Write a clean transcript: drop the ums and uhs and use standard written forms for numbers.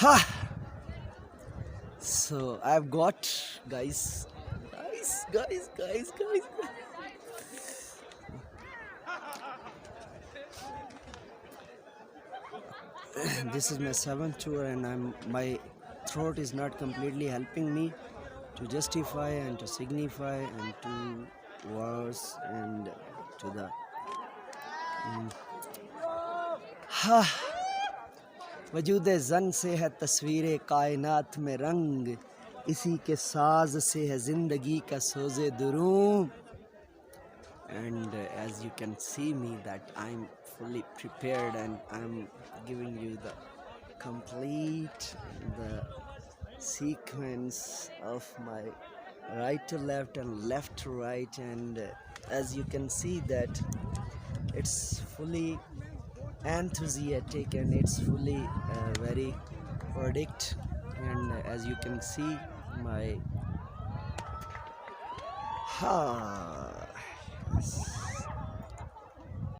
Ha! So I've got guys. This is my seventh tour, and my throat is not completely helping me to justify and to signify and to verse and to the हा वजूद जन से है तस्वीर कायनात में रंग इसी के साज से है जिंदगी का सोज़े दुरूम. And as you can see me that I'm fully prepared and I'm giving you the complete the sequence of my right to left and left to right, and as you can see that it's fully enthusiastic and it's fully very verdict. And as you can see my